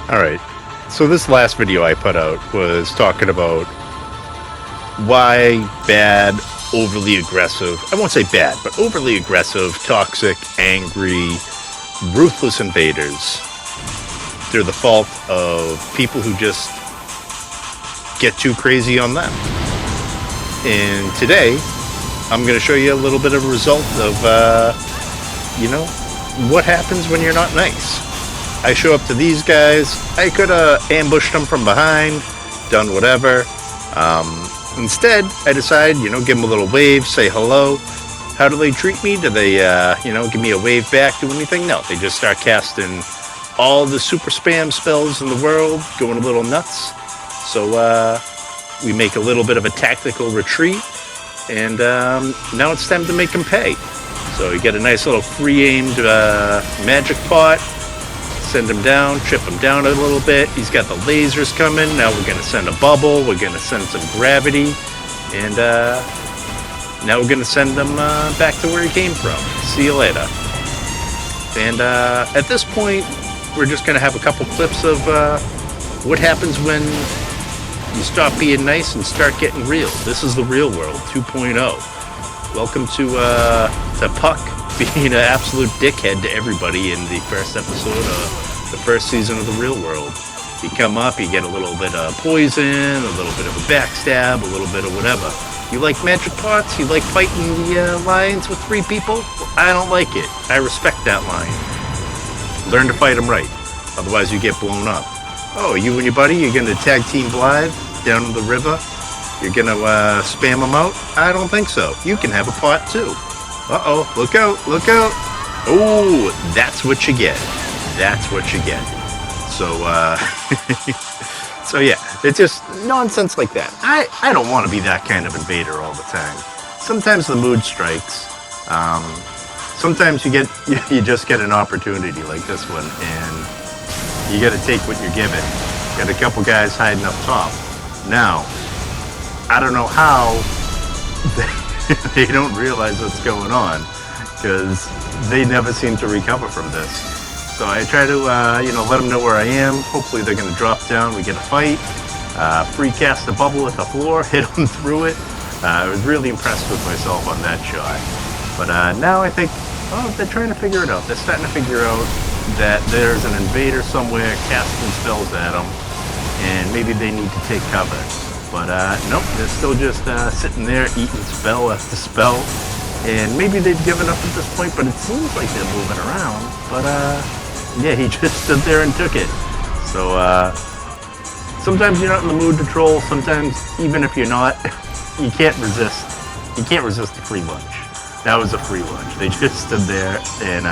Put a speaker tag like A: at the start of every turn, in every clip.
A: Alright, so this last video I put out was talking about why bad, overly aggressive, I won't say bad, but overly aggressive, toxic, angry, ruthless invaders, they're the fault of people who just get too crazy on them. And today, I'm going to show you a little bit of a result of, what happens when you're not nice. I show up to these guys. I could have ambushed them from behind, done whatever. Instead, I decide, give them a little wave, say hello. How do they treat me? Do they, give me a wave back, do anything? No, they just start casting all the super spam spells in the world, going a little nuts. So we make a little bit of a tactical retreat, and now it's time to make them pay. So you get a nice little free-aimed magic pot. Send him down, chip him down a little bit. He's got the lasers coming. Now we're going to send a bubble. We're going to send some gravity. And now we're going to send him back to where he came from. See you later. And at this point, we're just going to have a couple clips of what happens when you stop being nice and start getting real. This is the real world 2.0. Welcome to Puck being an absolute dickhead to everybody in the first episode of the first season of the real world. You come up, you get a little bit of poison, a little bit of a backstab, a little bit of whatever. You like magic pots? You like fighting the lions with 3 people? Well, I don't like it. I respect that lion. Learn to fight them right. Otherwise you get blown up. Oh, you and your buddy, you're going to tag team Blythe down in the river? You're going to spam them out? I don't think so. You can have a pot too. Uh-oh, look out, look out. Oh, that's what you get. That's what you get. So, so yeah, it's just nonsense like that. I don't want to be that kind of invader all the time. Sometimes the mood strikes. Sometimes you just get an opportunity like this one, and you got to take what you're given. Got a couple guys hiding up top. Now, I don't know how they don't realize what's going on, because they never seem to recover from this. So I try to, let them know where I am. Hopefully they're going to drop down. We get a fight. Free cast a bubble at the floor, hit them through it. I was really impressed with myself on that shot. But now I think, they're trying to figure it out. They're starting to figure out that there's an invader somewhere casting spells at them, and maybe they need to take cover. But nope, they're still just sitting there eating spell after spell. And maybe they've given up at this point, but it seems like they're moving around. But yeah, he just stood there and took it. So sometimes you're not in the mood to troll. Sometimes, even if you're not, you can't resist. You can't resist a free lunch. That was a free lunch. They just stood there, and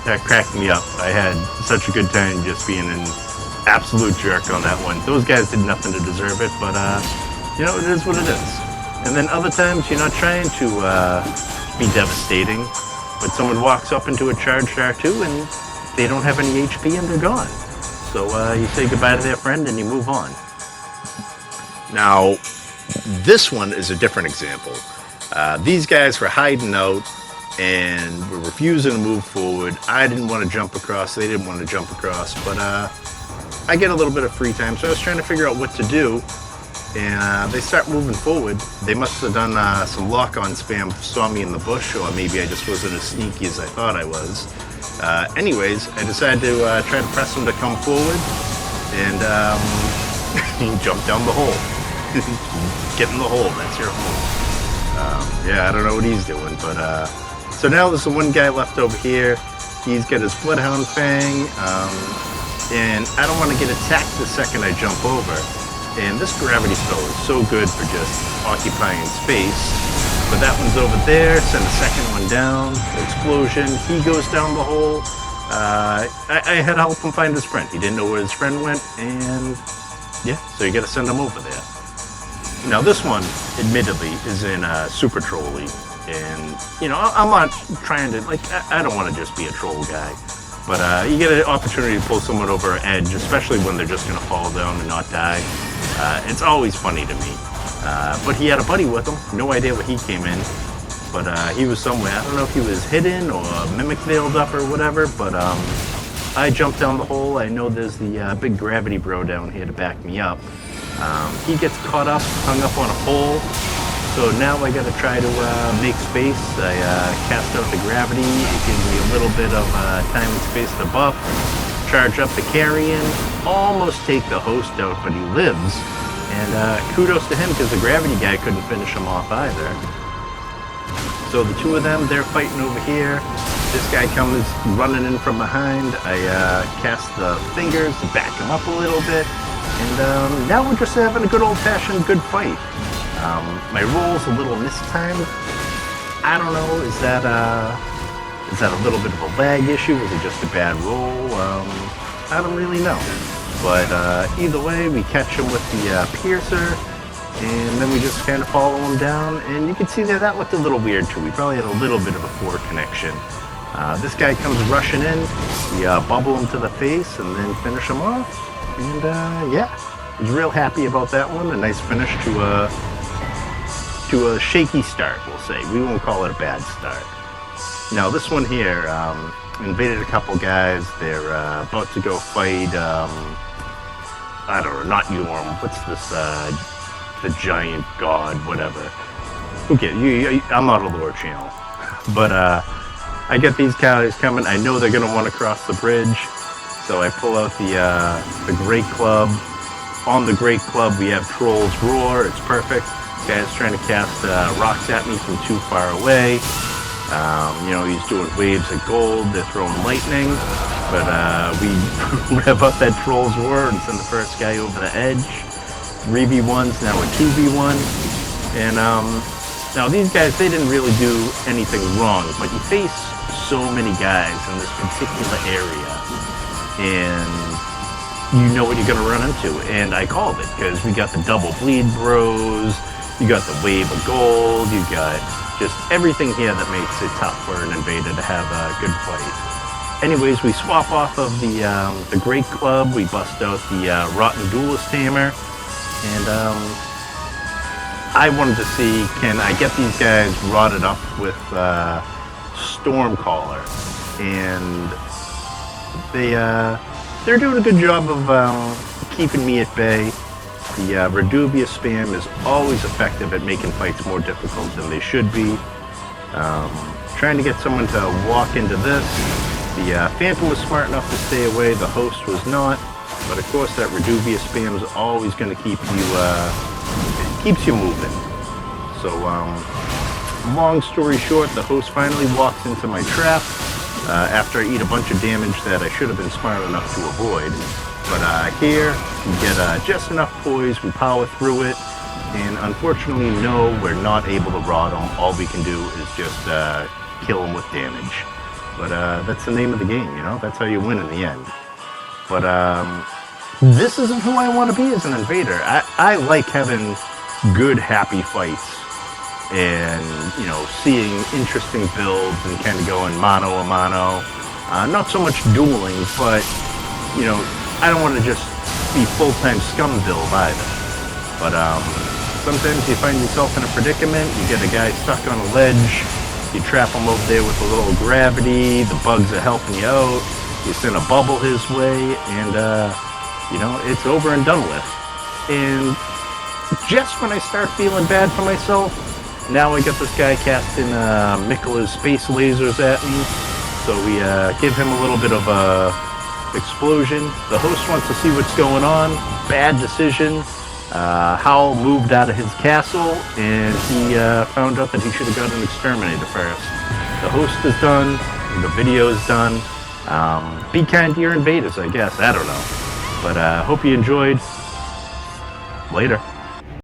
A: that cracked me up. I had such a good time just being an absolute jerk on that one. Those guys did nothing to deserve it, but it is what it is. And then other times you're not trying to be devastating, but someone walks up into a charged R2 and they don't have any HP and they're gone. So you say goodbye to their friend and you move on. Now, this one is a different example. These guys were hiding out and were refusing to move forward. I didn't want to jump across, they didn't want to jump across, but I get a little bit of free time, so I was trying to figure out what to do, and they start moving forward. They must have done some lock-on spam, saw me in the bush, or maybe I just wasn't as sneaky as I thought I was. Anyways, I decided to try to press them to come forward, and jump down the hole. Get in the hole, that's your hole. Yeah, I don't know what he's doing, but so now there's the one guy left over here. He's got his Bloodhound Fang, and I don't want to get attacked the second I jump over. And this gravity spell is so good for just occupying space. But that one's over there, send a second one down, explosion, he goes down the hole. I had to help him find his friend. He didn't know where his friend went, and yeah, so you gotta send him over there. Now this one, admittedly, is in Super Troll League. And, I'm not trying to, I don't want to just be a troll guy. But you get an opportunity to pull someone over an edge, especially when they're just going to fall down and not die. It's always funny to me. But he had a buddy with him. No idea where he came in. But he was somewhere. I don't know if he was hidden or mimic veiled up or whatever. But I jump down the hole. I know there's the big gravity bro down here to back me up. He gets caught up, hung up on a pole. So now I gotta try to make space. I cast out the gravity. It gives me a little bit of time and space to buff. Charge up the carrion. Almost take the host out, but he lives. And kudos to him, because the gravity guy couldn't finish him off either. So the two of them, they're fighting over here. This guy comes running in from behind. I cast the fingers to back him up a little bit. And now we're just having a good old-fashioned good fight. My roll's a little mistimed. I don't know, is that a little bit of a lag issue? Was it just a bad roll? I don't really know. But either way, we catch him with the piercer, and then we just kind of follow him down. And you can see that looked a little weird too. We probably had a little bit of a poor connection. This guy comes rushing in. We bubble him to the face and then finish him off. And yeah, I was real happy about that one. A nice finish to a shaky start, we'll say. We won't call it a bad start. Now this one here, invaded a couple guys. They're about to go fight, I don't know, not Yorm. What's this, the giant god, whatever. Okay, I'm not a lore channel. But I get these guys coming. I know they're gonna want to cross the bridge. So I pull out the Great Club. On the Great Club, we have Troll's Roar. It's perfect. Guy's trying to cast rocks at me from too far away. You know, he's doing waves of gold. They're throwing lightning. But we rev up that Troll's Roar and send the first guy over the edge. 3v1's now a 2v1. And now these guys, they didn't really do anything wrong. But you face so many guys in this particular area. And you know what you're going to run into. And I called it, because we got the double bleed bros, you got the wave of gold, you got just everything here that makes it tough for an invader to have a good fight. Anyways, we swap off of the Great Club, we bust out the Rotten Duelist Hammer, and I wanted to see, can I get these guys rotted up with Stormcaller? And they're doing a good job of keeping me at bay. The Reduvia spam is always effective at making fights more difficult than they should be. Trying to get someone to walk into this. The Phantom was smart enough to stay away, the host was not. But of course that Reduvia spam is always going to keep you, it keeps you moving. So, long story short, the host finally walks into my trap. After I eat a bunch of damage that I should have been smart enough to avoid. But here, we get just enough poise, we power through it, and unfortunately, no, we're not able to rot him. All we can do is just kill him with damage. But that's the name of the game, you know? That's how you win in the end. But this isn't who I want to be as an invader. I like having good, happy fights. And, you know, seeing interesting builds and kind of going mano a mano. Not so much dueling, but, you know, I don't want to just be full-time scum build either. But sometimes you find yourself in a predicament, you get a guy stuck on a ledge, you trap him over there with a little gravity, the bugs are helping you out, you send a bubble his way, and, you know, it's over and done with. And just when I start feeling bad for myself, now I got this guy casting Mikkela's space lasers at me, so we give him a little bit of a explosion. The host wants to see what's going on. Bad decision. Howl moved out of his castle, and he found out that he should have got an exterminator first. The host is done. The video is done. Be kind to your invaders, I guess. I don't know. But hope you enjoyed. Later.